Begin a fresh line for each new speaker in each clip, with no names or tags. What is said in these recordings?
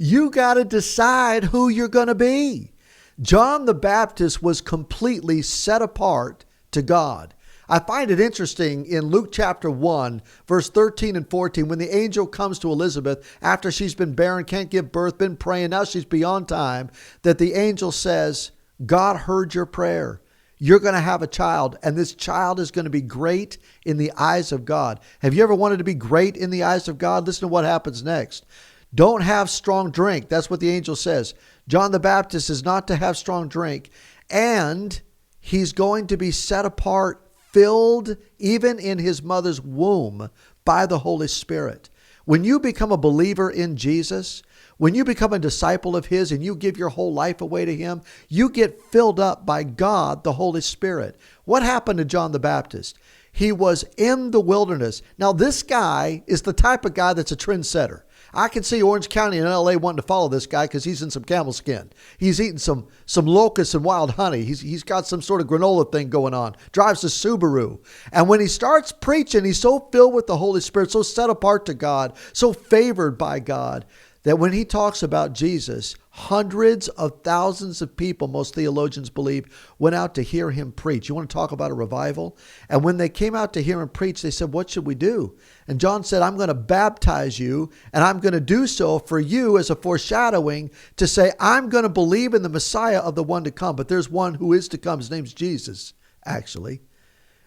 You got to decide who you're going to be. John the Baptist was completely set apart to God. I find it interesting in Luke chapter 1, verse 13 and 14, when the angel comes to Elizabeth after she's been barren, can't give birth, been praying, now she's beyond time, that the angel says, God heard your prayer. You're going to have a child, and this child is going to be great in the eyes of God. Have you ever wanted to be great in the eyes of God? Listen to what happens next. Don't have strong drink. That's what the angel says. John the Baptist is not to have strong drink, and he's going to be set apart, filled even in his mother's womb by the Holy Spirit. When you become a believer in Jesus, when you become a disciple of his and you give your whole life away to him, you get filled up by God, the Holy Spirit. What happened to John the Baptist? He was in the wilderness. Now, this guy is the type of guy that's a trendsetter. I can see Orange County and LA wanting to follow this guy because he's in some camel skin. He's eating some locusts and wild honey. He's got some sort of granola thing going on. Drives a Subaru. And when he starts preaching, he's so filled with the Holy Spirit, so set apart to God, so favored by God, that when he talks about Jesus, hundreds of thousands of people, most theologians believe, went out to hear him preach. You want to talk about a revival? And when they came out to hear him preach, they said, what should we do? And John said, I'm going to baptize you, and I'm going to do so for you as a foreshadowing to say, I'm going to believe in the Messiah of the one to come. But there's one who is to come. His name's Jesus, actually.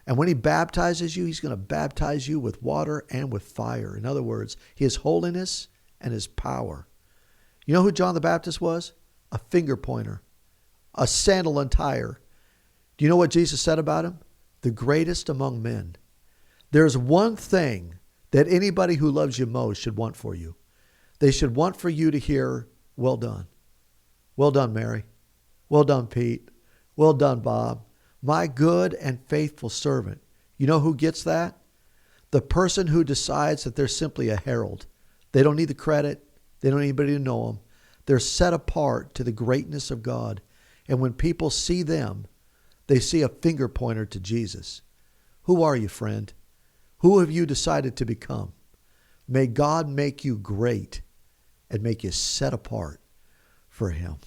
And when he baptizes you, he's going to baptize you with water and with fire. In other words, his holiness and his power. You know who John the Baptist was? A finger pointer, a sandal untier. Do you know what Jesus said about him? The greatest among men. There's one thing that anybody who loves you most should want for you. They should want for you to hear, well done. Well done, Mary. Well done, Pete. Well done, Bob. My good and faithful servant. You know who gets that? The person who decides that they're simply a herald. They don't need the credit. They don't need anybody to know them. They're set apart to the greatness of God. And when people see them, they see a finger pointer to Jesus. Who are you, friend? Who have you decided to become? May God make you great and make you set apart for him.